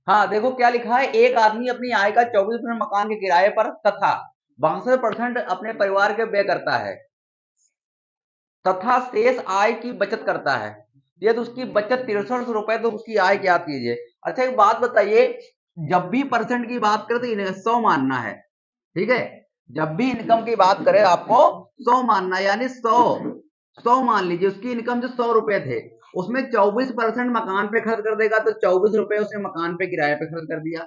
हाँ देखो क्या लिखा है, एक आदमी अपनी आय का 24% मकान के किराए पर तथा 62% अपने परिवार के व्यय करता है तथा शेष आय की बचत करता है। ये तो उसकी बचत 63 रुपए, तो उसकी आय क्या कीजिए। अच्छा एक बात बताइए, जब भी परसेंट की बात करें तो इन्हें 100 मानना है, ठीक है। जब भी इनकम की बात करें आपको 100 मानना है, यानी 100 मान लीजिए उसकी इनकम जो 100 रुपए थे, उसमें 24% मकान पे खर्च कर देगा, तो 24 रुपए उसने मकान पे किराए पे खर्च कर दिया।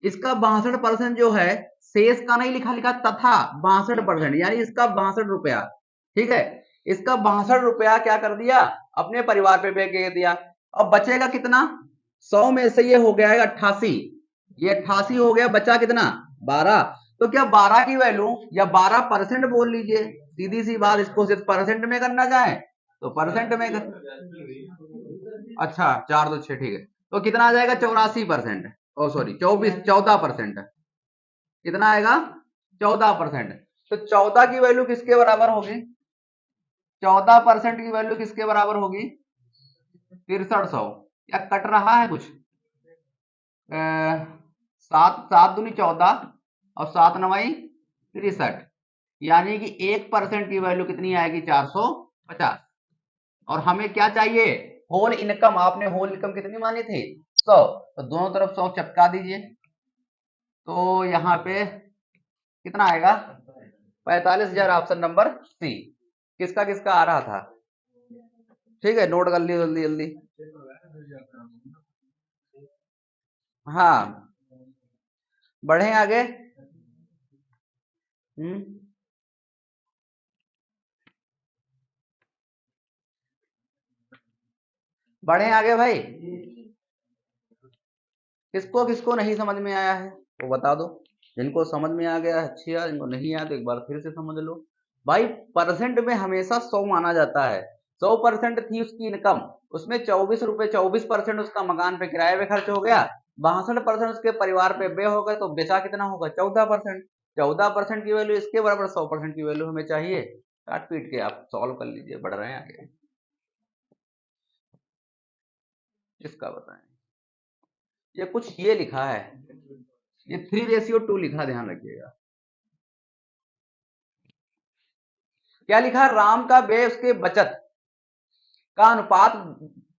इसका 62% जो है, शेष का नहीं लिखा, लिखा तथा 62%, यानी इसका 62 रुपया, ठीक है। इसका 62 रुपया क्या कर दिया, अपने परिवार पे व्यय कर दिया। अब बचेगा कितना, 100 में से ये हो गया है 88, ये 88 हो गया, बचा कितना 12। तो क्या 12 की वैल्यू या 12% बोल लीजिए, सीधी सी बात, इसको सिर्फ परसेंट में करना चाहे तो परसेंट में कर। अच्छा 4 2 6, ठीक है। तो कितना आ जाएगा, 84%, ओ सॉरी 14%, कितना आएगा 14%। तो 14 की वैल्यू किसके बराबर होगी, 14% की वैल्यू किसके बराबर होगी, 6300। या कट रहा है कुछ, 7 7 दूनी 14 और 7 9 63, यानी कि 1% की वैल्यू कितनी आएगी, 450। और हमें क्या चाहिए, होल इनकम। आपने होल इनकम कितनी मानी थी, 100, तो दोनों तरफ 100 चपका दीजिए, तो यहाँ पे कितना आएगा, 45,000, ऑप्शन नंबर सी। किसका किसका आ रहा था, ठीक है, नोट कर लियो जल्दी जल्दी। हाँ बढ़े आगे। बढ़े आगे भाई, किसको किसको नहीं समझ में आया है वो बता दो। जिनको समझ में आ गया अच्छी है, जिनको नहीं आया तो एक बार फिर से समझ लो। भाई परसेंट में हमेशा 100 माना जाता है, 100% थी उसकी इनकम, उसमें 24 रुपए 24% उसका मकान पे किराए पे खर्च हो गया, 62% उसके परिवार पे व्यय हो गए, तो बेचा कितना होगा, 14%। 14% की वैल्यू इसके बराबर 100% की वैल्यू हमें चाहिए। काट पीट के आप सॉल्व कर लीजिए, बढ़ रहे हैं आगे। इसका बताएं, ये कुछ ये लिखा है, ये 3:2 लिखा, ध्यान रखिएगा। क्या लिखा, राम का व्यय उसके बचत का अनुपात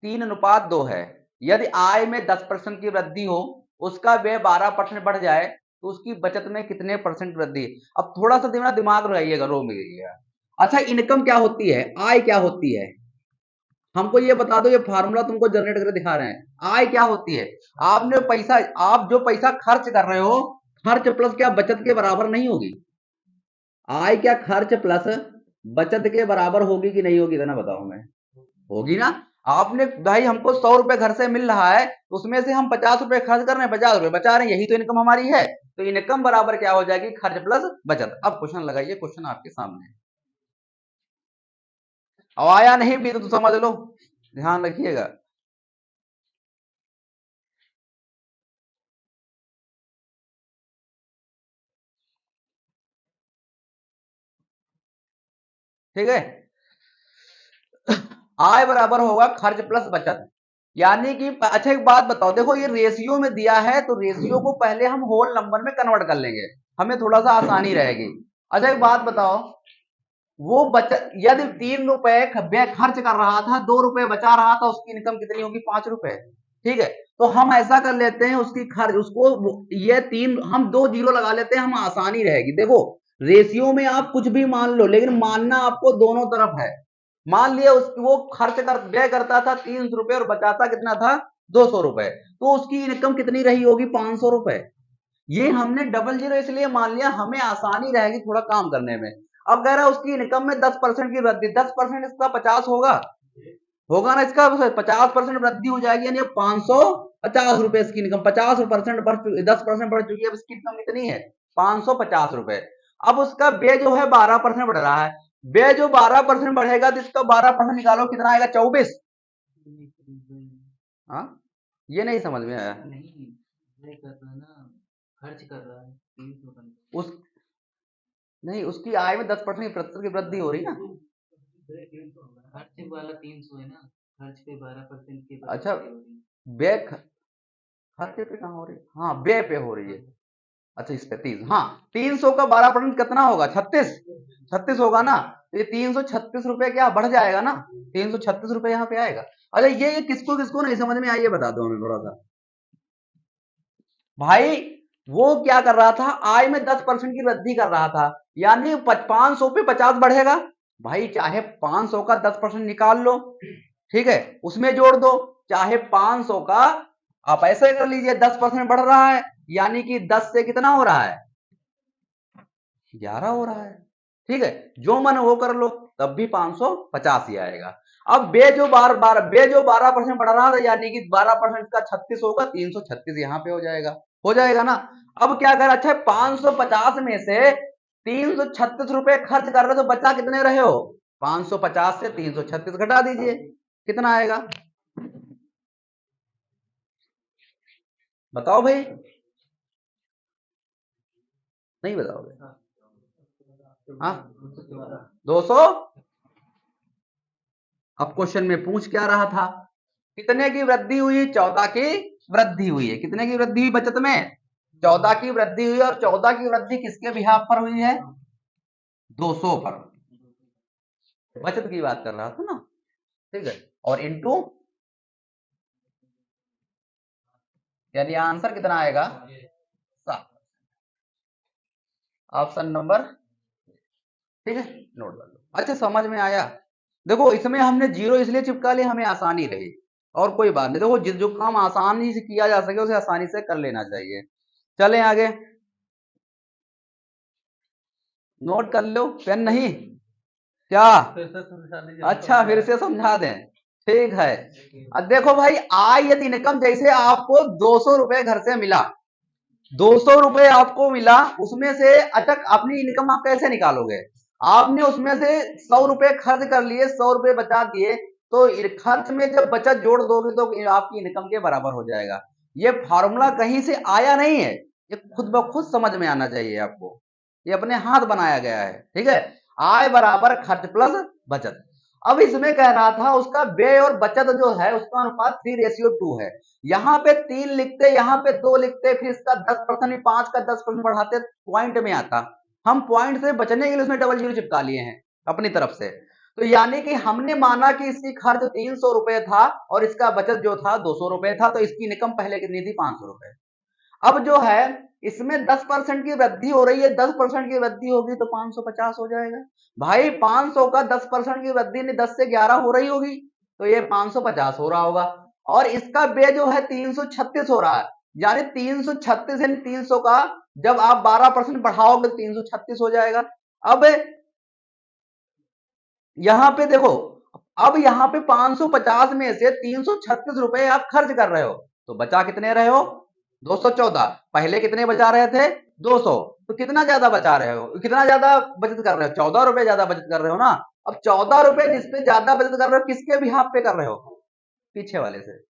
3:2 है। यदि आय में 10% की वृद्धि हो, उसका व्यय 12% बढ़ जाए, तो उसकी बचत में कितने परसेंट वृद्धि। अब थोड़ा सा दिमाग लगाइएगा, रो में गइएगा। अच्छा इनकम क्या होती है, आय क्या होती है, हमको ये बता दो, ये फार्मूला तुमको जनरेट करके दिखा रहे हैं। आय क्या होती है, आपने पैसा, आप जो पैसा खर्च कर रहे हो, खर्च प्लस क्या बचत के बराबर नहीं होगी। आय क्या खर्च प्लस बचत के बराबर होगी कि नहीं होगी, इतना बताओ मैं, होगी ना। आपने भाई, हमको 100 रुपए घर से मिल रहा है, तो उसमें से हम 50 रुपए खर्च कर रहे हैं, 50 रुपए बचा रहे हैं, यही तो इनकम हमारी है। तो इनकम बराबर क्या हो जाएगी, खर्च प्लस बचत। अब क्वेश्चन लगाइए, क्वेश्चन आपके सामने। अब आया नहीं भी तो समझ लो, ध्यान रखिएगा। ठीक है, आय बराबर होगा खर्च प्लस बचत, यानी कि अच्छा एक बात बताओ, देखो ये रेशियो में दिया है, तो रेशियो को पहले हम होल नंबर में कन्वर्ट कर लेंगे, हमें थोड़ा सा आसानी रहेगी। अच्छा एक बात बताओ, वो बचत यदि 3 रुपए व्यय खर्च कर रहा था, 2 रुपए बचा रहा था, उसकी इनकम कितनी होगी, 5 रुपए, ठीक है। तो हम ऐसा कर लेते हैं, उसकी खर्च उसको, ये तीन हम 2 जीरो लगा लेते हैं, हम आसानी रहेगी। देखो रेशियो में आप कुछ भी मान लो, लेकिन मानना आपको दोनों तरफ है। मान लिया वो खर्च कर व्यय करता था 300 रुपए और बचाता कितना था, 200 रुपए, तो उसकी इनकम कितनी रही होगी, 500 रुपए। ये हमने डबल जीरो इसलिए मान लिया, हमें आसानी रहेगी थोड़ा काम करने में। अब कह रहा है उसकी इनकम में 10% की वृद्धि, 10% इसका 50 होगा, होगा ना, इसका 50% वृद्धि हो जाएगी, यानी 550 रुपए इसकी इनकम, 50% बढ़ चुकी, 10% बढ़ चुकी है, अब इसकी इनकम कितनी है, 550 रुपए। अब उसका व्यय जो है 12% बढ़ रहा है, व्यय जो 12% बढ़ेगा, तो इसका 12% निकालो, कितना आएगा, 24। हाँ ये नहीं समझ में आया, नहीं कर रहा ना, खर्च कर रहा है 300 का उस, नहीं उसकी आय में 10% की वृद्धि हो रही ना, खर्च वाला 300 है ना, खर्च पे 12% की, अच्छा व्यय खाते पे कहाँ हो रही है? हाँ व्यय पे हो रही है। अच्छा इस पे 30, हाँ 300 का 12% कितना होगा? 36, 36 होगा ना। तो ये 336 रुपए क्या बढ़ जाएगा ना, 336 रुपए यहाँ पे आएगा। अच्छा ये किसको किसको नहीं समझ में आई ये बता दो हमें थोड़ा सा भाई। वो क्या कर रहा था, आय में 10% की वृद्धि कर रहा था, यानी 500 पे 50 बढ़ेगा। भाई चाहे 500 का 10% निकाल लो, ठीक है, उसमें जोड़ दो, चाहे 500 का आप ऐसे कर लीजिए, 10% बढ़ रहा है, यानी कि 10 से कितना हो रहा है? 11 हो रहा है। ठीक है, जो मन वो कर लो, तब भी 550 ही आएगा। अब बे जो 12% बढ़ रहा था, यानी कि 12% का 36 होगा, 336 यहाँ पे हो जाएगा ना। अब क्या कर, अच्छा 550 में से 336 रुपए खर्च कर रहे हो, तो बचा कितने रहे हो? 550 से 336 घटा दीजिए, कितना आएगा बताओ भाई? नहीं बताओगे? हाँ 200। अब क्वेश्चन में पूछ क्या रहा था, कितने की वृद्धि हुई? 14 की वृद्धि हुई है। कितने की वृद्धि हुई बचत में? 14 की वृद्धि हुई, और 14 की वृद्धि किसके बिहाफ पर हुई है? 200 पर। बचत की बात कर रहा था ना, ठीक है, और इनटू, यानी आंसर कितना आएगा? 7, ऑप्शन नंबर, ठीक है, नोट कर लो। अच्छा समझ में आया? देखो इसमें हमने जीरो इसलिए चिपका लिया, हमें आसानी रही, और कोई बात नहीं। देखो जो काम आसानी से किया जा सके उसे आसानी से कर लेना चाहिए। चलें आगे, नोट कर लो, पेन नहीं क्या? अच्छा फिर से समझा दें, ठीक है। अब देखो भाई, आय यदि इनकम, जैसे आपको 200 रुपए घर से मिला, 200 रुपए आपको मिला, उसमें से अटक अपनी इनकम आप कैसे निकालोगे? आपने उसमें से 100 रुपए खर्च कर लिए, 100 रुपए बचा दिए, तो खर्च में जब बचत जोड़ दोगे तो आपकी इनकम के बराबर हो जाएगा। ये फॉर्मूला कहीं से आया नहीं है, ये खुद ब खुद समझ में आना चाहिए आपको, ये अपने हाथ बनाया गया है, ठीक है। आय बराबर खर्च प्लस बचत। अब इसमें कह रहा था उसका व्यय और बचत जो है उसका अनुपात 3:2 है। यहाँ पे 3 लिखते, यहाँ पे 2 लिखते, फिर इसका 10%, 5 का 10% बढ़ाते, पॉइंट में आता। हम पॉइंट से बचने के लिए उसमें डबल जीरो चिपका लिए हैं अपनी तरफ से। तो यानी कि हमने माना कि इसकी खर्च 300 रुपए था और इसका बचत जो था 200 रुपए था, तो इसकी इनकम पहले कितनी थी? 500 रुपए। अब जो है इसमें 10% की वृद्धि हो रही है, 10% की वृद्धि होगी तो 550 हो जाएगा। भाई 500 का 10% की वृद्धि ने 10 से 11 हो रही होगी, तो ये 550 हो रहा होगा। और इसका बे जो है 336 हो रहा है, यानी 336 यानी 300 का जब आप 12% बढ़ाओगे 336 हो जाएगा। अब यहां पे देखो, अब यहाँ पे 550 में से 336 रुपए आप खर्च कर रहे हो, तो बचा कितने रहे हो? 214। पहले कितने बचा रहे थे? 200। तो कितना ज्यादा बचा रहे हो, कितना ज्यादा बचत कर रहे हो? 14 रुपए ज्यादा बचत कर रहे हो ना। अब 14 रुपए जिसपे ज्यादा बचत कर रहे हो, किसके भी हाथ पे कर रहे हो? पीछे वाले से,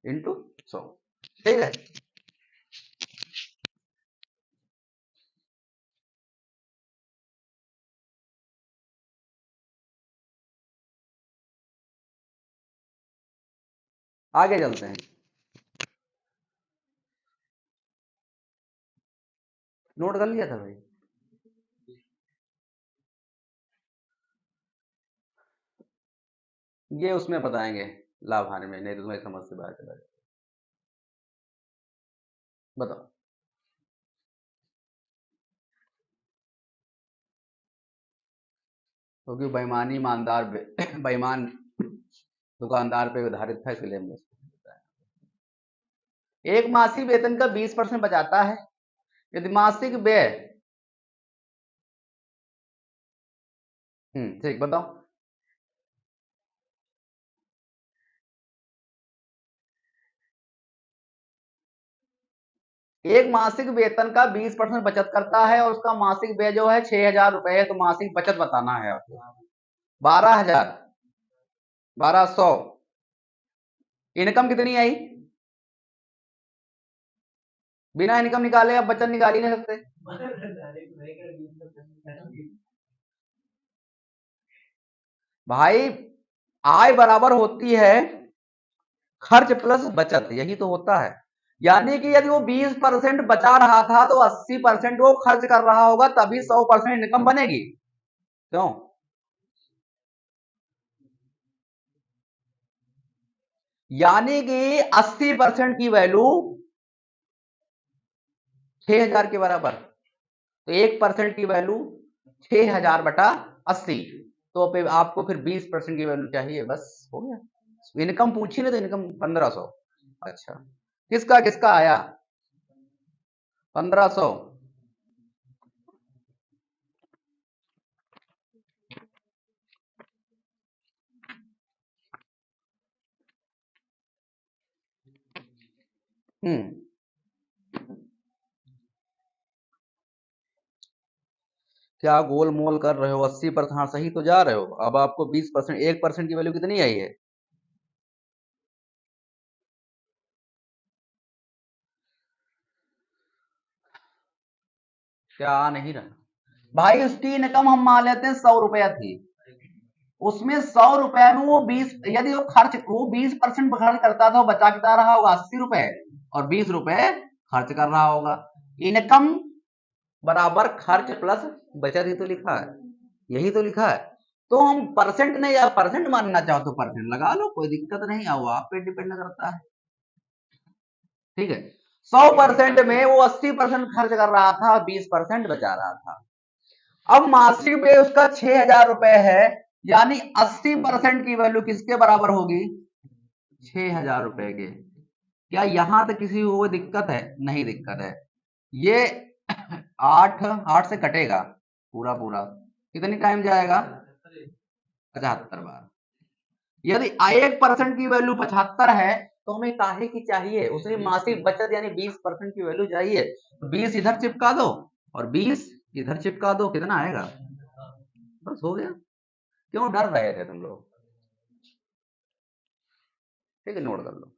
इंटू 100, ठीक है। आगे चलते हैं, नोट कर लिया था भाई? ये उसमें बताएंगे लाभ हानि में, नहीं तो तुम्हें समझ से बाहर चला जाए। बताओ। क्योंकि बेईमानी ईमानदार बेईमान दुकानदार पे आधारित था, इसलिए हमने इसको बताया। एक मासिक वेतन का 20% बचाता है, यदि मासिक व्यय, ठीक बताओ। एक मासिक वेतन का 20% बचत करता है और उसका मासिक व्यय जो है 6,000 रुपए है, तो मासिक बचत बताना है आपको। 12,000, 1,200। इनकम कितनी आई? बिना इनकम निकाले आप बचत निकाल ही नहीं सकते। भाई आय बराबर होती है खर्च प्लस बचत, यही तो होता है। यानी कि यदि वो 20% बचा रहा था तो 80% वो खर्च कर रहा होगा, तभी 100% इनकम बनेगी। क्यों? यानी कि 80% की वैल्यू 6000 के बराबर, तो 1% की वैल्यू 6000 बटा 80, तो फिर आपको फिर 20% की वैल्यू चाहिए, बस हो गया। इनकम पूछी ना, तो इनकम 1500। अच्छा, किसका किसका आया? 1500। हम्म, क्या गोल मोल कर रहे हो? 80%, हाँ सही तो जा रहे हो। अब आपको 20%, 1% की वैल्यू कितनी आई है? क्या आ नहीं रहा भाई? उसकी इनकम हम मान लेते हैं 100 रुपया थी, उसमें 100 रुपए में वो 20, यदि वो 20% खर्च करता था, वो बचा कितना रहा होगा? 80 रुपए, और 20 रुपए खर्च कर रहा होगा। इनकम बराबर खर्च प्लस बचत, ही तो लिखा है, यही तो लिखा है। तो हम परसेंट नहीं, या परसेंट मानना चाहो तो परसेंट लगा लो, कोई दिक्कत नहीं है, वो आप पे डिपेंड करता है। ठीक है, 100% में वो 80% खर्च कर रहा था, 20% बचा रहा था। अब मासिक पे उसका 6000 रुपए है, यानी 80% की वैल्यू किसके बराबर होगी? 6000 रुपए के। क्या यहां तक किसी को दिक्कत है? नहीं दिक्कत है। ये 8 से कटेगा पूरा पूरा, कितनी टाइम जाएगा? 75 बार। यदि 1% की वैल्यू 75 है, तो हमें काहे की चाहिए? उसमें मासिक बचत यानी 20% की वैल्यू चाहिए, तो 20 इधर चिपका दो और 20 इधर चिपका दो, कितना आएगा? बस हो गया। क्यों डर रहे थे तुम लोग? ठीक है, नोट कर लो।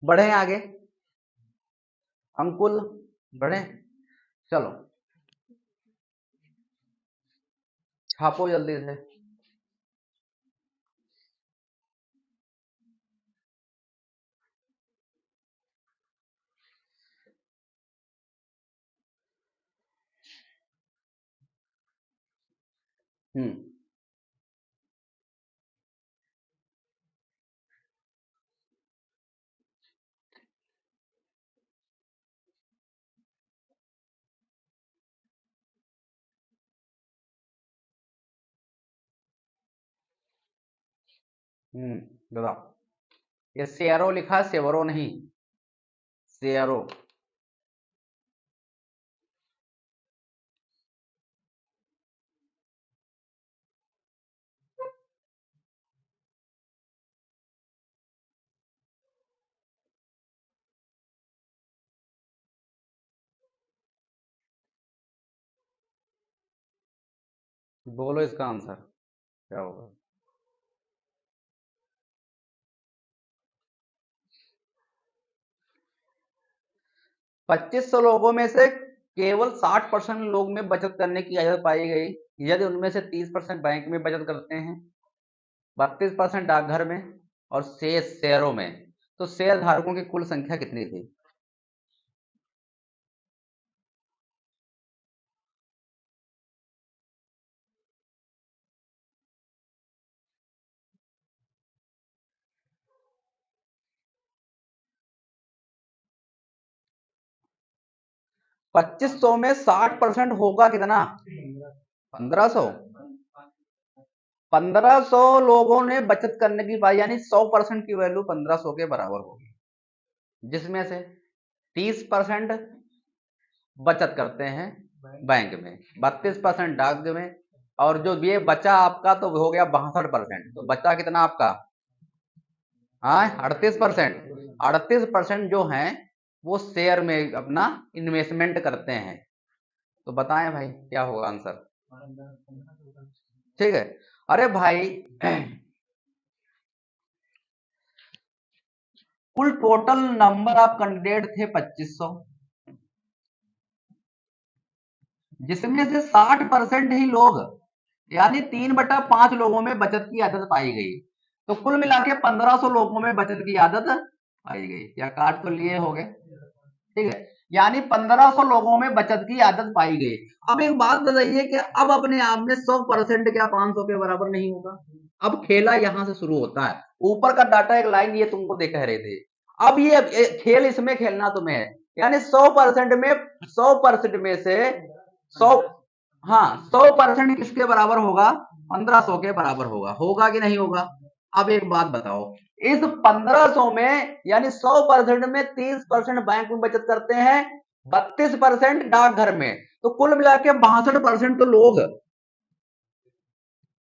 बढ़े आगे, अंकुल, बढ़े, चलो छापो जल्दी से। हम्म, हम्म, बताओ। ये शेयरो लिखा है, सेवरो नहीं, शेयरो। बोलो इसका आंसर क्या होगा? 2500 लोगों में से केवल 60% लोग में बचत करने की आदत पाई गई। यदि उनमें से 30% बैंक में बचत करते हैं, 32% डाकघर में, और शेष शेयरों में, तो शेयर धारकों की कुल संख्या कितनी थी? 2500 में 60% होगा कितना? 1500। 1500 लोगों ने बचत करने की पाई, यानी 100% की वैल्यू 1500 के बराबर होगी, जिसमें से 30% बचत करते हैं बैंक में, 32% डाक में, और जो ये बचा आपका तो हो गया 62%। तो बचा कितना आपका? हाँ 38%, 38% जो हैं वो शेयर में अपना इन्वेस्टमेंट करते हैं। तो बताएं भाई क्या होगा आंसर। ठीक है। अरे भाई कुल टोटल नंबर ऑफ कैंडिडेट थे 2500, जिसमें से 60% ही लोग यानी 3/5 लोगों में बचत की आदत पाई गई। तो कुल मिला के 1500 लोगों में बचत की आदत पाई गई। या काट तो लिए हो गए। ठीक है, यानी 1500 लोगों में बचत की आदत पाई गई। अब एक बात बताइए कि अब अपने आप में 100% क्या 500 के बराबर नहीं होगा। अब खेला यहां से शुरू होता है। ऊपर का डाटा एक लाइन ये तुमको देख रहे थे। अब ये खेल इसमें खेलना तुम्हें है। यानी 100% में 100% में से 100, हाँ 100% किसके बराबर होगा, 1500 के बराबर होगा। होगा कि नहीं होगा। अब एक बात बताओ, इस 1500 में यानी 100% में 30% बैंक में बचत करते हैं, 32% डाकघर में। तो कुल मिला के 62% तो लोग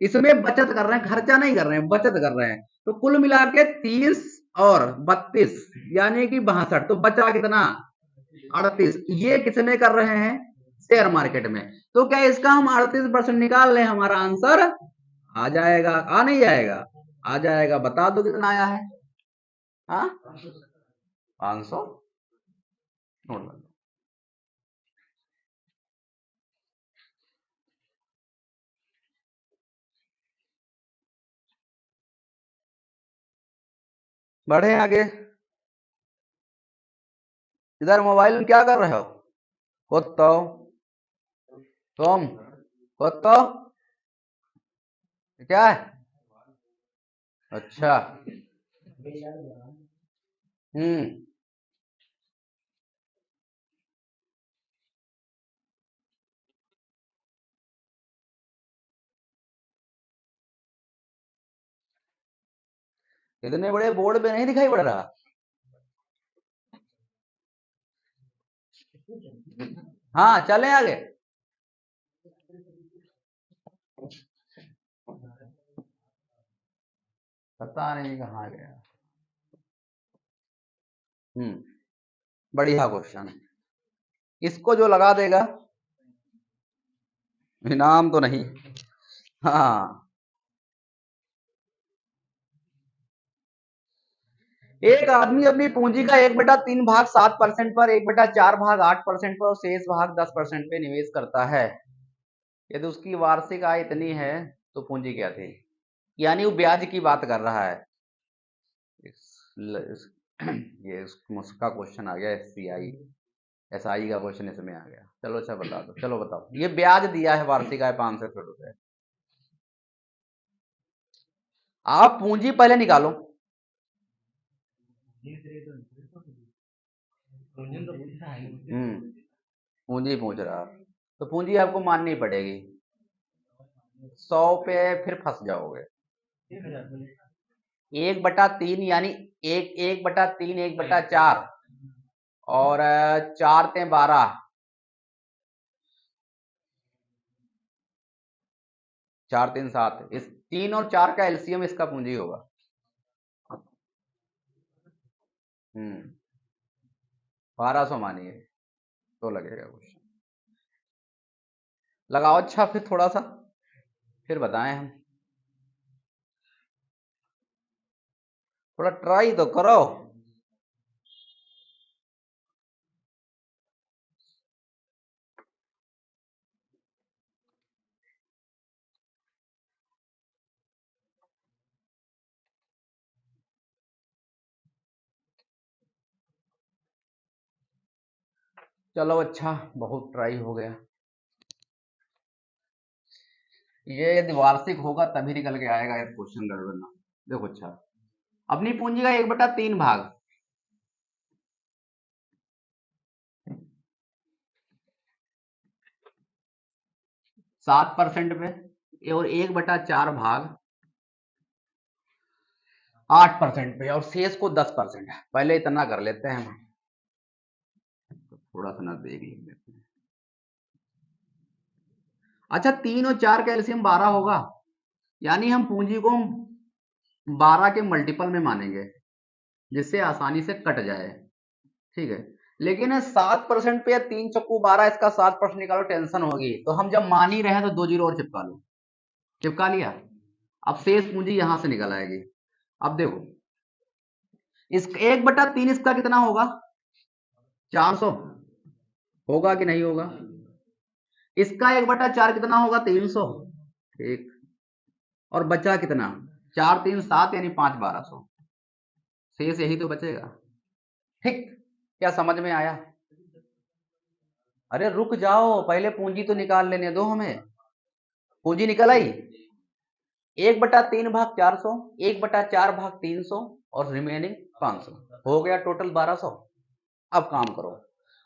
इसमें बचत कर रहे हैं, खर्चा नहीं कर रहे हैं, बचत कर रहे हैं। तो कुल मिला के 30 और 32 यानी कि 62, तो बचा कितना 38। ये किसमें कर रहे हैं, शेयर मार्केट में। तो क्या इसका हम 38% निकाल लें, हमारा आंसर आ जाएगा। आ नहीं जाएगा, आ जाएगा। बता दो कितना आया है। हाँ 500 नोट कर लो। बढ़े आगे। इधर मोबाइल में क्या कर रहे हो, कुत्तो तुम, कुत्तो क्या है। अच्छा। हम्म। इतने बड़े बोर्ड पे नहीं दिखाई पड़ रहा। हाँ चलें आगे। पता नहीं कहाँ गया। बढ़िया क्वेश्चन है। इसको जो लगा देगा इनाम तो नहीं। हाँ, एक आदमी अपनी पूंजी का 1/3 भाग 7% पर, 1/4 भाग 8% पर और शेष भाग 10% पे निवेश करता है। यदि उसकी वार्षिक आय इतनी है तो पूंजी क्या थी। यानी वो ब्याज की बात कर रहा है। इस, ये उसका क्वेश्चन आ गया। एससीआई एसआई का क्वेश्चन इसमें आ गया। चलो अच्छा बता दो, चलो बताओ। ये ब्याज दिया है, वार्षिक आय 500 रुपए। आप पूंजी पहले निकालो। पूंजी पूछ रहा, तो पूंजी आपको माननी पड़ेगी। 100 पे फिर फंस जाओगे। 1/3 यानी 1/3 1/4 और 4 × 12, 4 × 3 = 7। इस 3 और 4 का एलसीएम इसका पूंजी होगा। 1200 मानिए तो लगेगा क्वेश्चन। लगाओ अच्छा, फिर थोड़ा सा फिर बताएं हम। थोड़ा ट्राई तो करो। चलो अच्छा, बहुत ट्राई हो गया। ये यदि वार्षिक होगा तभी निकल के आएगा ये क्वेश्चन गड़बड़। देखो अच्छा, अपनी पूंजी का 1/3 भाग 7% पे और 1/4 भाग 8% पे और शेष को 10%। पहले इतना कर लेते हैं हम, तो थोड़ा सा ना देख लेते हैं। अच्छा 3 और 4 का एलसीएम 12 होगा, यानी हम पूंजी को 12 के मल्टीपल में मानेंगे। जिससे आसानी से कट जाए। ठीक है, लेकिन 7% पे 3 चक्कू 12, इसका 7% निकालो, टेंशन होगी। तो हम जब मान ही रहे हैं तो 2 जीरो और चिपका लो। चिपका लिया। अब शेष पूंजी यहां से निकल आएगी। अब देखो, इस 1/3 इसका कितना होगा? 400 होगा कि नहीं होगा? इसका 1/4 कितना होगा? 300। ठीक, और बचा कितना? 4 3 7 यानी 5 1200। शेष यही तो बचेगा। ठीक, क्या समझ में आया? अरे रुक जाओ, पहले पूंजी तो निकाल लेने दो हमें। पूंजी निकल आई। 1/3 भाग 400, 1/4 भाग 300 और रिमेनिंग 500, हो गया टोटल 1200। अब काम करो।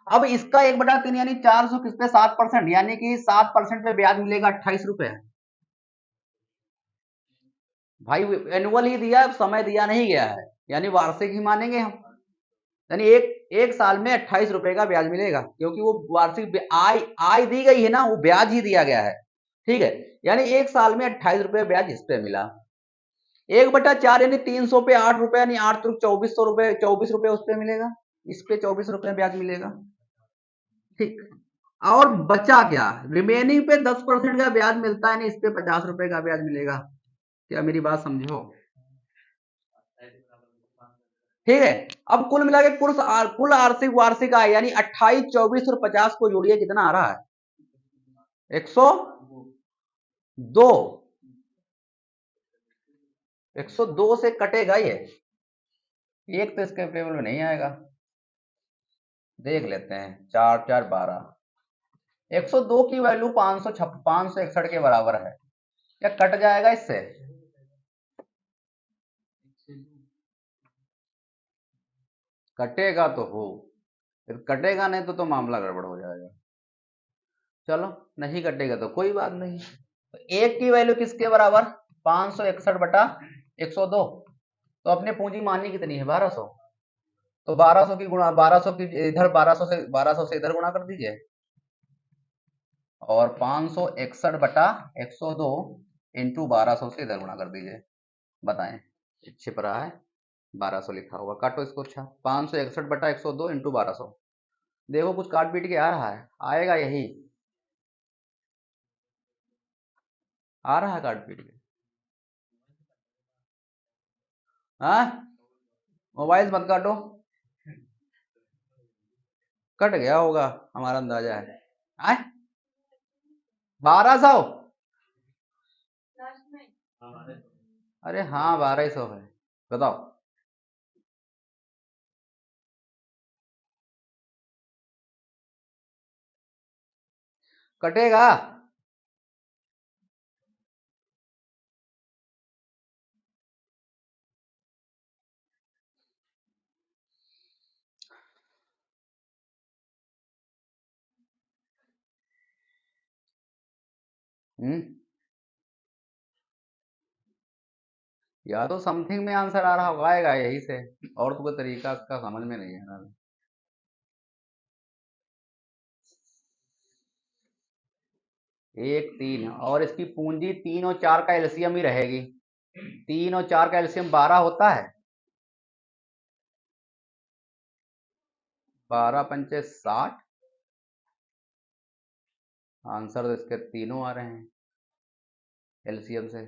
अब इसका 1/3 यानी 400 किस पे? 7%, यानी कि 7% पे ब्याज मिलेगा 28 रुपए। भाई एनुअल ही दिया, समय दिया नहीं गया है, यानी वार्षिक ही मानेंगे हम। यानी एक साल में 28 रुपए का ब्याज मिलेगा, क्योंकि वो वार्षिक आय दी गई है ना, वो ब्याज ही दिया गया है। ठीक है, यानी एक साल में 28 रुपए ब्याज इस पे मिला। 1/4 यानी 300 पे 8 रुपए, यानी 8 तो 2400 रुपए, 24 रुपए उस पे मिलेगा, इस पे 24 रुपए ब्याज मिलेगा। ठीक, और बचा क्या? रिमेनिंग पे 10% का ब्याज मिलता है, यानी इस पे 50 रुपए का ब्याज मिलेगा। क्या मेरी बात समझो? ठीक है, अब कुल मिला के कुल आर्थिक वार्षिक आय यानी 28, 24 और 50 को जोड़िए, कितना आ रहा है? 102। 102 से कटेगा ये, एक तो इसके टेबल में नहीं आएगा। देख लेते हैं, 4 4 12। 102 की वैल्यू 561 के बराबर है। क्या कट जाएगा इससे? कटेगा तो हो, फिर कटेगा नहीं तो मामला गड़बड़ हो जाएगा। चलो, नहीं कटेगा तो कोई बात नहीं। तो एक की वैल्यू किसके बराबर? 561/102। तो अपने पूंजी माननी कितनी है? 1200। तो 1200 की गुणा 1200 की इधर 1200 से इधर गुणा कर दीजिए, और 561/102 इंटू 1200 से इधर गुणा कर दीजिए। बताएं, छिप रहा है 1200 लिखा हुआ, काटो इसको। अच्छा, 561/102 इंटू 1200। देखो कुछ काट पीट के आ रहा है, आएगा यही, आ रहा है काट पीट के। हाँ, मोबाइल मत काटो, कट गया होगा, हमारा अंदाजा है। 1200? अरे हाँ, 1200 है। बताओ। कटेगा? या तो समथिंग में आंसर आ रहा होगा, आएगा यही से, और तो कोई तरीका इसका समझ में नहीं है ना। 1 3, और इसकी पूंजी 3 और 4 का एलसीएम ही रहेगी। 3 और 4 का एलसीएम 12 होता है। 12 पंचे 60। आंसर तो इसके तीनों आ रहे हैं एलसीएम से।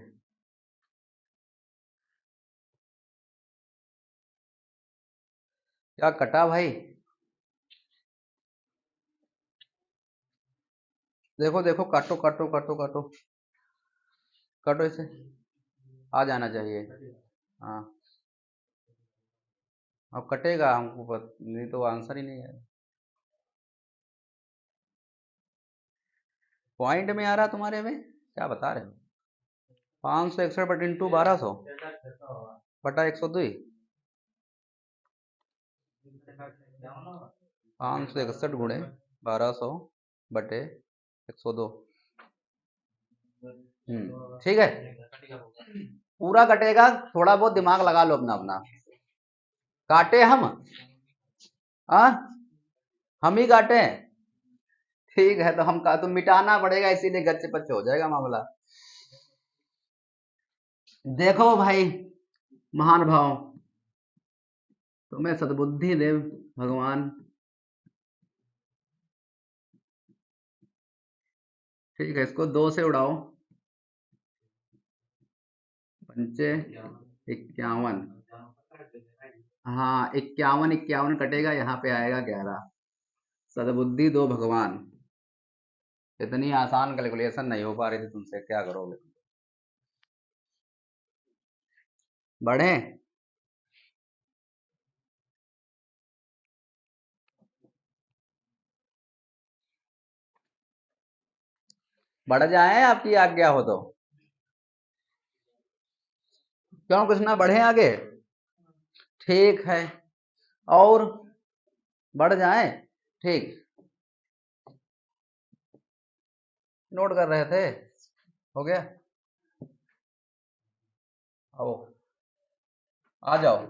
क्या कटा भाई? देखो देखो, काटो काटो काटो काटो, काटो इसे, आ जाना चाहिए। हाँ, अब कटेगा, हमको नहीं तो आंसर ही नहीं है। पॉइंट में आ रहा तुम्हारे में, क्या बता रहे हो? 561 बट इंटू 1200 बटा 102। 561 गुणे 1200 बटे 102। ठीक है, पूरा कटेगा, थोड़ा बहुत दिमाग लगा लो अपना अपना। काटे हम? हाँ, हम ही काटे। ठीक है, तो हम का तो मिटाना पड़ेगा, इसीलिए गच्चे पच्चे हो जाएगा मामला। देखो भाई महान भाव, तुम्हें सद्बुद्धि दे भगवान। ठीक है, इसको 2 से उड़ाओ। पंचे 51। हाँ, 51 51 कटेगा, यहाँ पे आएगा 11। सद्बुद्धि दो भगवान। इतनी आसान कैलकुलेशन नहीं हो पा रही थी तुमसे, क्या करोगे? बढ़े? बढ़ जाए आपकी आज्ञा हो तो। क्यों, कुछ ना बढ़े आगे? ठीक है, और बढ़ जाए? ठीक, नोट कर रहे थे, हो गया? आओ, आ जाओ।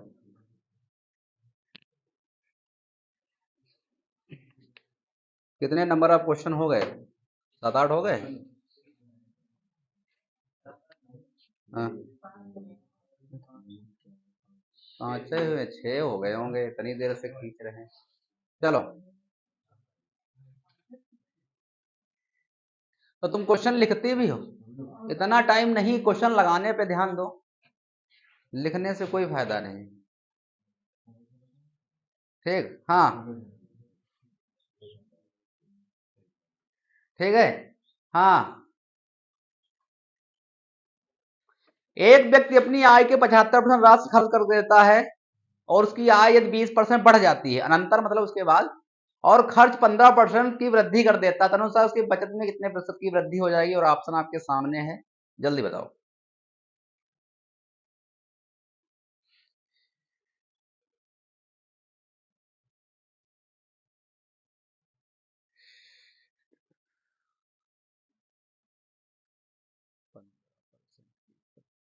कितने नंबर ऑफ क्वेश्चन हो गए? 7 8 हो गए? हाँ, 5 हुए, 6 हो गए होंगे, इतनी देर से खींच रहे हैं। चलो, तो तुम क्वेश्चन लिखती भी हो? इतना टाइम नहीं, क्वेश्चन लगाने पे ध्यान दो, लिखने से कोई फायदा नहीं। ठीक, हाँ, ठीक है, हाँ। एक व्यक्ति अपनी आय के 75% राशि खर्च कर देता है और उसकी आय यदि 20% बढ़ जाती है, अनंतर मतलब उसके बाद, और खर्च 15% की वृद्धि कर देता है, तदनुसार उसकी बचत में कितने प्रतिशत की वृद्धि हो जाएगी? और ऑप्शन आपके सामने है, जल्दी बताओ।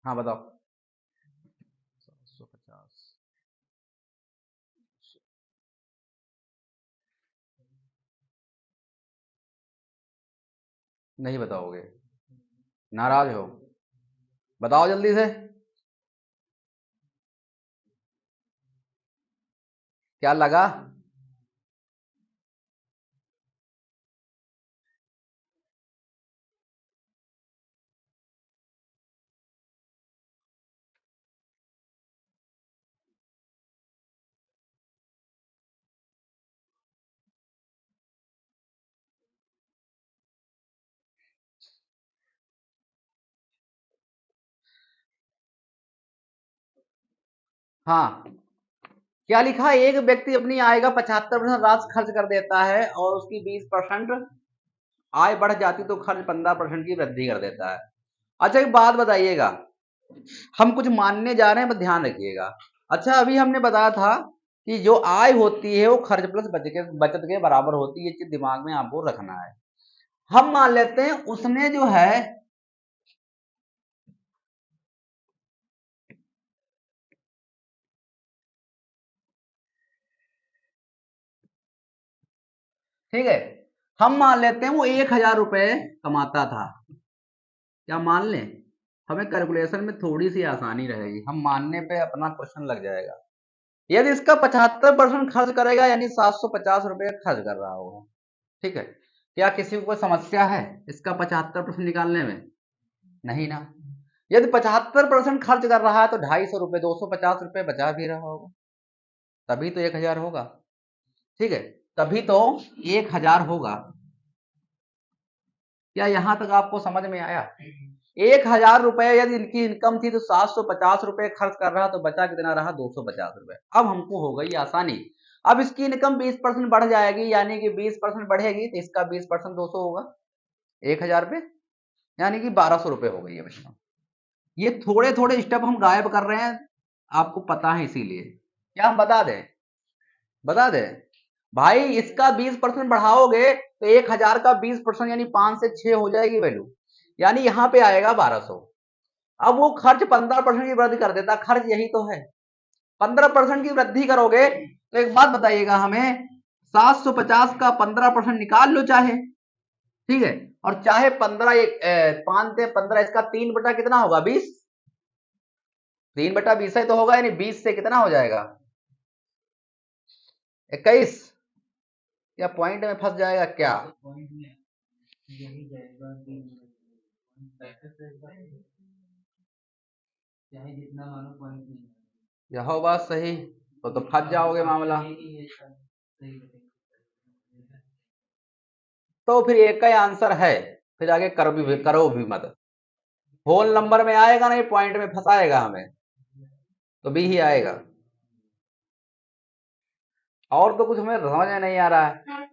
हाँ बताओ। 750। नहीं बताओगे? नाराज हो? बताओ जल्दी से। क्या लगा? हाँ, क्या लिखा? एक व्यक्ति अपनी आय का 75% राशि खर्च कर देता है और उसकी 20% आय बढ़ जाती तो खर्च 15% की वृद्धि कर देता है। अच्छा, एक बात बताइएगा, हम कुछ मानने जा रहे हैं, बस ध्यान रखिएगा। अच्छा, अभी हमने बताया था कि जो आय होती है वो खर्च प्लस बचत के बराबर होती है, ये चीज दिमाग में आपको रखना है। हम मान लेते हैं उसने जो है, ठीक है, हम मान लेते हैं वो 1000 रुपए कमाता था। क्या मान लें? हमें कैलकुलेशन में थोड़ी सी आसानी रहेगी, हम मानने पे अपना क्वेश्चन लग जाएगा। यदि इसका 75% खर्च करेगा, यानी 750 रुपये खर्च कर रहा होगा, ठीक है? क्या किसी को कोई समस्या है इसका 75% निकालने में? नहीं ना। यदि 75% खर्च कर रहा है तो 250 रुपये, 250 रुपये बचा भी रहा होगा, तभी तो 1000 होगा। ठीक है, तभी तो 1000 होगा। क्या यहां तक आपको समझ में आया? 1000 रुपए यदि इनकी इनकम थी तो 750 रुपए खर्च कर रहा, तो बचा कितना रहा? 250 रुपए। अब हमको हो गई आसानी। अब इसकी इनकम 20% बढ़ जाएगी, यानी कि 20% बढ़ेगी तो इसका 20% 200 होगा, 1000 पे, यानी कि 1200 रुपए हो गई है बच्चों। ये थोड़े थोड़े स्टेप हम गायब कर रहे हैं, आपको पता है इसीलिए। क्या हम बता दें? बता दें भाई, इसका 20% बढ़ाओगे तो 1000 का 20% यानी 5 से 6 हो जाएगी वैल्यू, यानी यहाँ पे आएगा 1200। अब वो खर्च 15% की वृद्धि कर देता, खर्च यही तो है। 15% की वृद्धि करोगे तो एक बात बताइएगा हमें, 750 का 15% निकाल लो चाहे, ठीक है, और चाहे 15 5 से 15, इसका 3 बटा कितना होगा? 20। 3 बटा 20 है तो होगा, यानी 20 से कितना हो जाएगा? 21 या पॉइंट में फंस जाएगा क्या? यह बात सही, तो फंस जाओगे मामला। तो फिर एक का ही आंसर है, फिर आगे करो भी मत। होल नंबर में आएगा नहीं, पॉइंट में फंसाएगा हमें, तो बी ही आएगा। और तो कुछ हमें समझ में नहीं आ रहा है।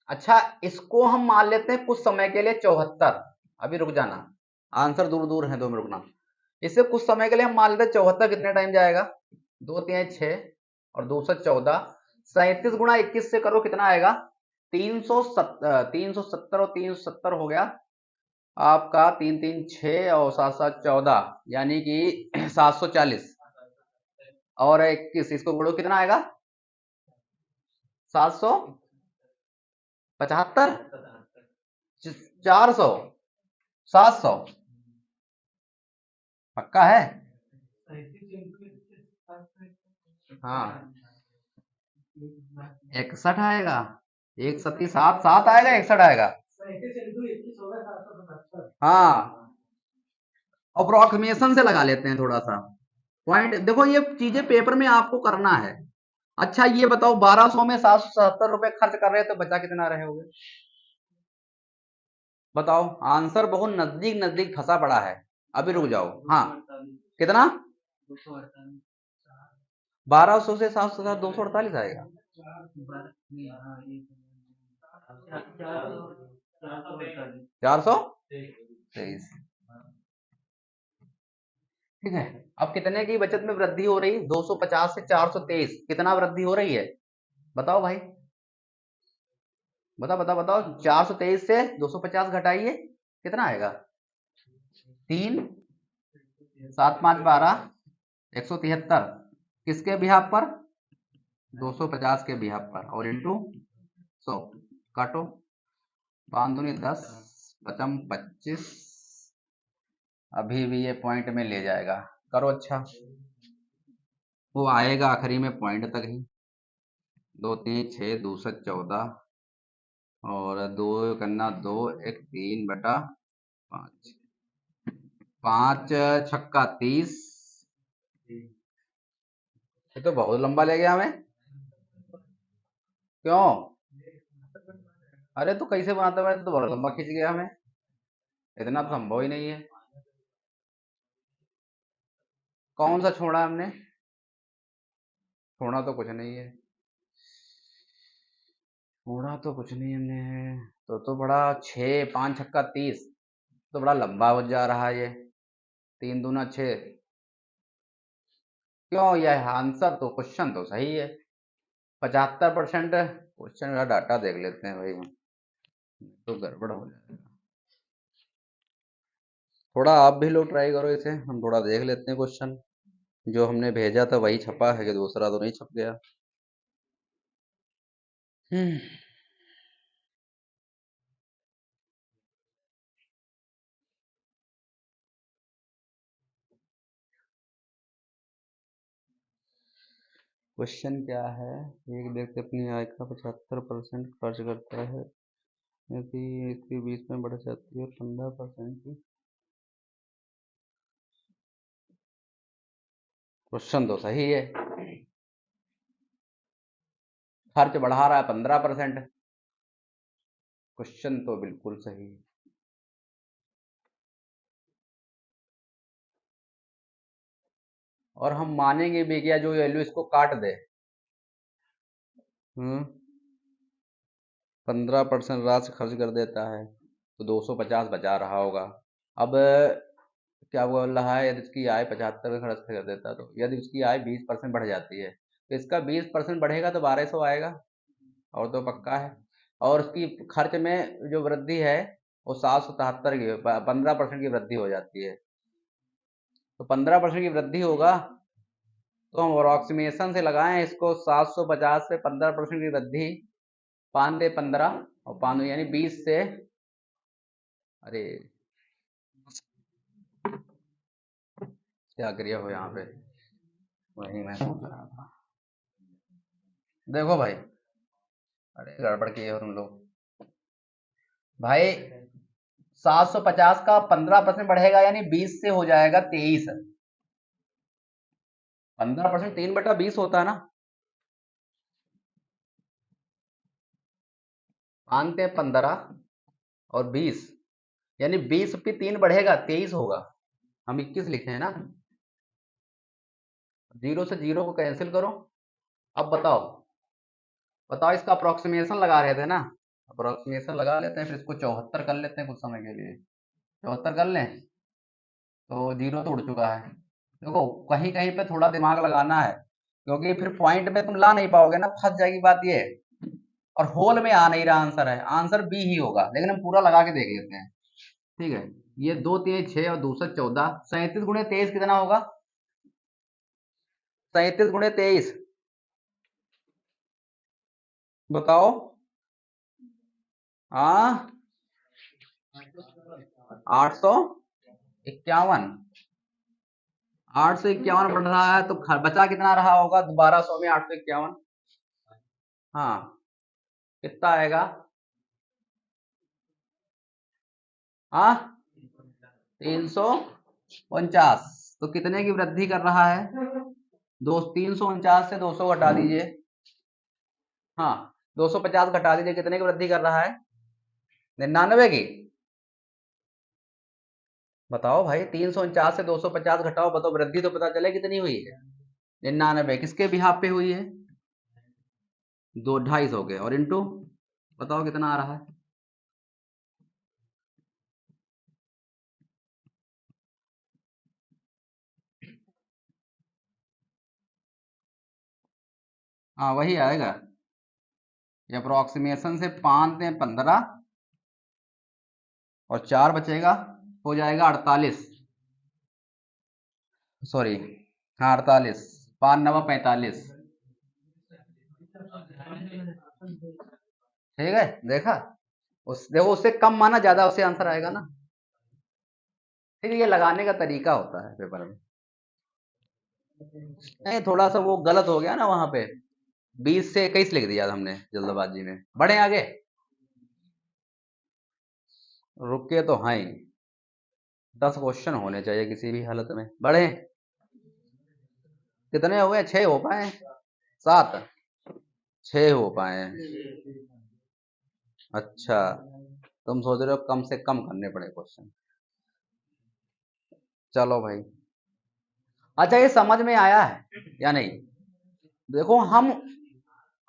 अच्छा, इसको हम मान लेते हैं कुछ समय के लिए 74। अभी रुक जाना, आंसर दूर दूर है, 2 मिनट रुकना। इससे कुछ समय के लिए हम मान लेते हैं 74 कितने टाइम जाएगा? 2 3 6 और 214। 37 गुणा 21 से करो, कितना आएगा? 370 और 370 हो गया आपका 3 3 6 और 7 7 14, यानी कि 740 और 21, इसको गुणो कितना आएगा? 775, 400, 700, पक्का है? हाँ, 61 आएगा। 1 7 7 आएगा, 61 आएगा। हाँ, अप्रोक्सीमेशन से लगा लेते हैं थोड़ा सा पॉइंट। देखो ये चीजें पेपर में आपको करना है। अच्छा ये बताओ, 1200 में 777 रुपए खर्च कर रहे हैं, तो बचा कितना रहे होगे? बताओ, आंसर बहुत नजदीक नजदीक फंसा पड़ा है। अभी रुक जाओ। हाँ, कितना? 1200 से 777, 248 आएगा। 423। ठीक है, अब कितने की बचत में वृद्धि हो रही? 250 से 423, कितना वृद्धि हो रही है? बताओ भाई, बताओ बताओ बताओ। 423 से 250 घटाइए, कितना आएगा? 3 7 5 12, 173। किसके बिहाफ पर? 250 के बिहाफ पर, और इंटू 100, काटो। 5 दूनी 10, पचम 25। अभी भी ये पॉइंट में ले जाएगा, करो। अच्छा, वो आएगा आखिरी में पॉइंट तक ही। 2 3 6 2 7 14 और 2 करना 2 1 3/5, 5 छक्का 30। ये तो बहुत लंबा ले गया हमें। क्यों? अरे तो कैसे बनाता है? तो बहुत लंबा खींच गया हमें, इतना तो संभव ही नहीं है। कौन सा छोड़ा हमने? छोड़ा तो कुछ नहीं है, छोड़ा तो कुछ नहीं हमने। तो बड़ा 6 5 छक्का 30, तो बड़ा लंबा हो जा रहा है ये। 3 दूना 6। क्यों? यह आंसर तो, क्वेश्चन तो सही है। 75%। क्वेश्चन का डाटा देख लेते हैं भाई, तो गड़बड़ हो जाएगा। थोड़ा आप भी लोग ट्राई करो इसे, हम थोड़ा देख लेते हैं क्वेश्चन। जो हमने भेजा था वही छपा है कि दूसरा तो नहीं छप गया? क्वेश्चन क्या है? एक व्यक्ति अपनी आय का 75% खर्च करता है, यदि इसके 20 में बढ़ जाती है 15% की। क्वेश्चन तो सही है, खर्च बढ़ा रहा है 15%। क्वेश्चन तो बिल्कुल सही है। और हम मानेंगे भी क्या, जो वैल्यू इसको काट दे। 15% राशि खर्च कर देता है, तो 250 बचा रहा होगा। अब क्या बोल रहा है, यदि इसकी आय 75 में खर्च कर देता, तो यदि उसकी आय 20% बढ़ जाती है, तो इसका 20% बढ़ेगा तो 1200 आएगा, और तो पक्का है। और उसकी खर्च में जो वृद्धि है वो 777 की, 15% की वृद्धि हो जाती है। तो 15% की वृद्धि होगा, तो हम अप्रोक्सीमेशन से लगाएं इसको। 750 से 15% की वृद्धि, 5 दे 15 और 5 यानी 20 से, अरे क्या क्रिया हो यहाँ पे, वही मैं सोच रहा था। देखो भाई, अरे गड़बड़ किए हो तुम लोग भाई। 750 का 15% बढ़ेगा यानी 20 से हो जाएगा 23। 15% 3/20 होता है ना, मानते हैं 15 और 20, यानी 20 पे 3 बढ़ेगा 23 होगा। हम 21 लिखे हैं ना। जीरो से जीरो को कैंसिल करो। अब बताओ, बताओ इसका अप्रोक्सीमेशन लगा रहे थे ना, अप्रोक्सीमेशन लगा लेते हैं, फिर इसको 74 कर लेते हैं कुछ समय के लिए। 74 कर लें तो जीरो तो उड़ चुका है। देखो कहीं कहीं पे थोड़ा दिमाग लगाना है, क्योंकि फिर पॉइंट में तुम ला नहीं पाओगे ना, फंस जाएगी बात ये। और होल में आ नहीं रहा आंसर है, आंसर बी ही होगा, लेकिन हम पूरा लगा के देख लेते हैं। ठीक है, ये 2 3 6 और दूसरा 14, 37 गुणे 23 कितना होगा? 37 गुणे 23 बताओ। हाँ, 851। 851 बढ़ रहा है तो बचा कितना रहा होगा? 1200 में 851, हाँ कितना आएगा? हाँ 349। तो कितने की वृद्धि कर रहा है? 349 से 200 घटा दीजिए, हाँ 250 घटा दीजिए, कितने की वृद्धि कर रहा है? 99 की। बताओ भाई, 349 से 250 घटाओ, बताओ वृद्धि तो पता चले कितनी हुई है। 99 किसके बिहाफ पे हुई है? 250 के, और इंटू बताओ कितना आ रहा है? हाँ वही आएगा, अप्रोक्सीमेशन से 5 दें 15 और 4 बचेगा, हो जाएगा 48। सॉरी, हाँ 48, 5 9 45। ठीक है, देखा, उस देखो उससे कम माना ज्यादा, उससे आंसर आएगा ना। ठीक है, ये लगाने का तरीका होता है पेपर में। नहीं थोड़ा सा वो गलत हो गया ना वहां पे, 20 से 21 लिख दिया हमने जल्दबाजी में। बढ़े आगे, रुके तो हैं ही, 10 क्वेश्चन होने चाहिए किसी भी हालत में। बढ़े, कितने हो गए? 6 हो पाए? 7? 6 हो पाए हैं। अच्छा, तुम सोच रहे हो कम से कम करने पड़े क्वेश्चन। चलो भाई, अच्छा ये समझ में आया है या नहीं? देखो हम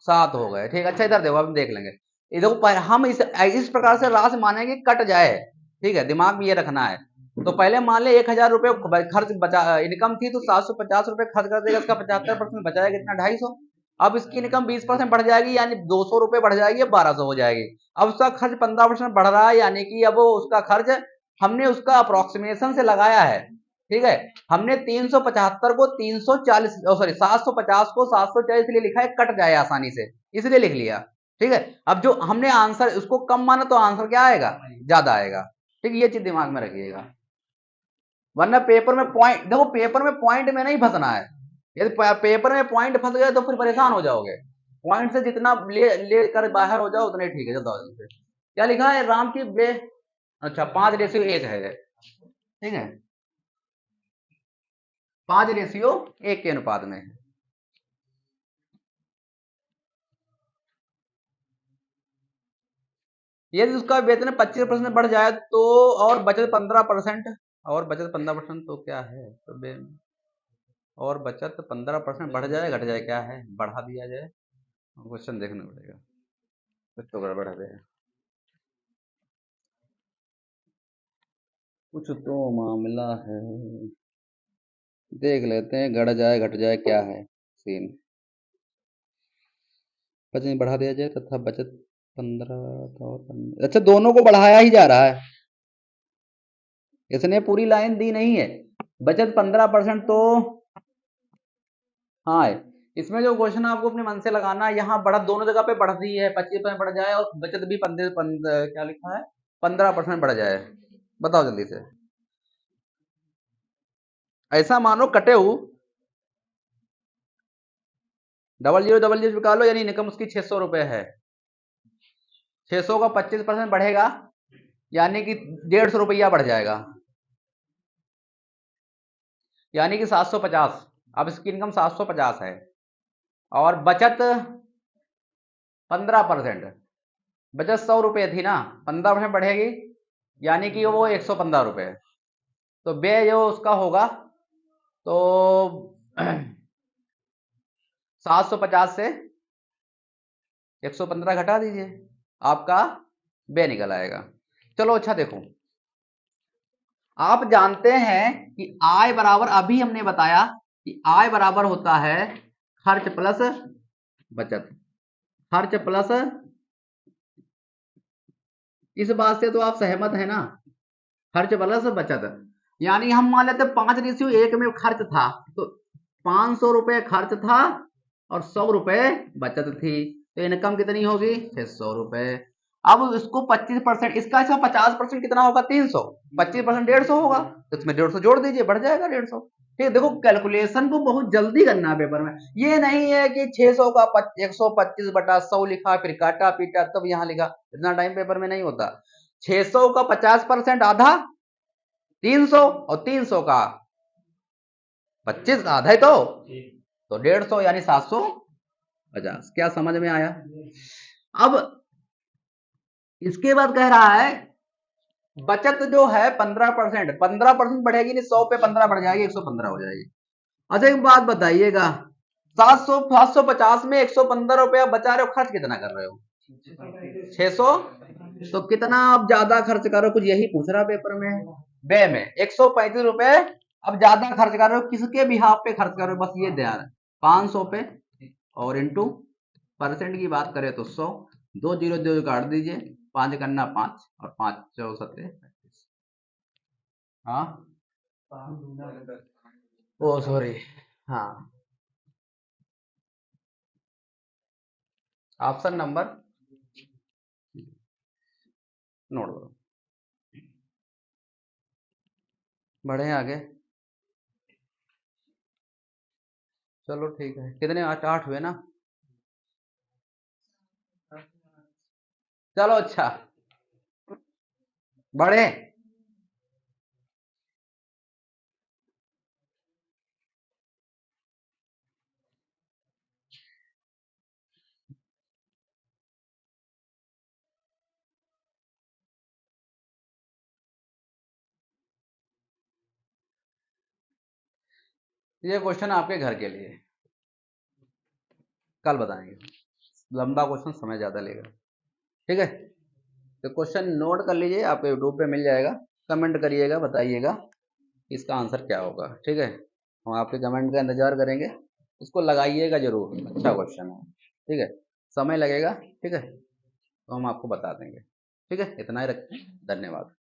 7 हो गए, ठीक। अच्छा इधर देखो, अब देख लेंगे। ये देखो हम इस प्रकार से राशि मानेंगे कट जाए, ठीक है, दिमाग में ये रखना है। तो पहले मान ले 1000 रुपये खर्च बचा, इनकम थी तो 750 रुपये खर्च कर देगा, इसका 75% बचाएगा कितना? 250। अब इसकी इनकम 20% बढ़ जाएगी, यानी 200 रुपये बढ़ जाएगी, 1200 हो जाएगी। अब उसका खर्च 15% बढ़ रहा है, यानी कि अब उसका खर्च हमने उसका अप्रोक्सीमेशन से लगाया है। ठीक है, हमने 375 को 340, सॉरी 750 को 740 लिए लिखा है, कट जाए आसानी से, इसलिए लिख लिया। ठीक है, अब जो हमने आंसर उसको कम माना तो आंसर क्या आएगा? ज्यादा आएगा। ठीक है, ये चीज दिमाग में रखिएगा, वरना पेपर में पॉइंट, देखो पेपर में पॉइंट में नहीं फंसना है। यदि पेपर में पॉइंट फंस गए तो फिर परेशान हो जाओगे। पॉइंट से जितना ले कर बाहर हो जाओ उतने ठीक है। जल्दी से क्या लिखा है? राम की बे, अच्छा 5:1 है, ठीक है, 5:1 के अनुपात में है। यदि उसका वेतन 25% बढ़ जाए तो, और बचत 15%, और बचत 15% तो क्या है तो और बचत 15% बढ़ जाए घट जाए, क्या है? बढ़ा दिया जाए, क्वेश्चन देखना पड़ेगा, कुछ तो गड़बड़ है, कुछ तो मामला है। देख लेते हैं, घट जाए घट जाए क्या है सीन। बचत बढ़ा दिया जाए तथा बचत 15 और 15, अच्छा दोनों को बढ़ाया ही जा रहा है, इसने पूरी लाइन दी नहीं है। बचत 15% तो, हाँ है। इसमें जो क्वेश्चन आपको अपने मन से लगाना है, यहाँ बढ़त दोनों जगह पे बढ़ रही है, 25% बढ़ जाए और बचत भी 15 क्या लिखा है, 15% बढ़ जाए। बताओ जल्दी से। ऐसा मानो कटे हु 0000 निकालो, यानी इनकम उसकी 600 रुपए है। 600 का 25% बढ़ेगा यानी कि 150 रुपया बढ़ जाएगा, यानी कि 750। अब इसकी इनकम 750 है और बचत 15%, बचत 100 रुपये थी ना, 15% बढ़ेगी यानी कि वो 115 रुपये। तो व्यय जो उसका होगा तो 750 से 115 घटा दीजिए, आपका व्यय निकल आएगा। चलो अच्छा देखो, आप जानते हैं कि आय बराबर, अभी हमने बताया कि आय बराबर होता है खर्च प्लस बचत। खर्च प्लस, इस बात से तो आप सहमत है ना, खर्च प्लस बचत। यानी हम मान लेते 5:1 में खर्च था तो 500 रुपए खर्च था और 100 रुपए बचत थी, तो इनकम कितनी होगी 600 रुपए। अब इसको 25%, इसका 50% कितना होगा 300, 25% 150 होगा, तो इसमें 150 जोड़ दीजिए, बढ़ जाएगा 150। ठीक, देखो कैलकुलेशन को बहुत जल्दी करना है पेपर में, ये नहीं है कि 600 का 125 बटा 100 लिखा फिर काटा पीटा तब यहाँ लिखा, इतना टाइम पेपर में नहीं होता। 600 का 50% आधा 300 और 300 का 25 आधा ही तो 150 यानी 750। क्या समझ में आया? अब इसके बाद कह रहा है बचत जो है 15%, 15% बढ़ेगी नहीं, 100 पे 15 बढ़ जाएगी, 115 हो जाएगी। अच्छा एक बात बताइएगा, 750 में 115 रुपया बचा रहे हो, खर्च कितना कर रहे हो 600, तो कितना आप ज्यादा खर्च कर रहे हो, कुछ यही पूछ रहा पेपर में। व्यय में 135 रुपए अब ज्यादा खर्च कर रहे हो, किसके बिहाफ पे खर्च कर रहे हो, बस ये ध्यान है 500 पे, और इंटू परसेंट की बात करें तो 100, 2 जीरो 2 काट दीजिए, 5 करना 5 और 5 चौसठ, हाँ ओ सॉरी, हाँ ऑप्शन नंबर नोट करो। बढ़े आगे, चलो ठीक है, कितने 8 हुए ना, चलो अच्छा बढ़े। ये क्वेश्चन आपके घर के लिए, कल बताएंगे, लंबा क्वेश्चन समय ज्यादा लेगा, ठीक है। तो क्वेश्चन नोट कर लीजिए, आपको यूट्यूब पे मिल जाएगा, कमेंट करिएगा, बताइएगा इसका आंसर क्या होगा, ठीक है। हम आपके कमेंट का इंतजार करेंगे, इसको लगाइएगा जरूर, अच्छा क्वेश्चन है, ठीक है। समय लगेगा, ठीक है, तो हम आपको बता देंगे, ठीक है। इतना ही रखें, धन्यवाद।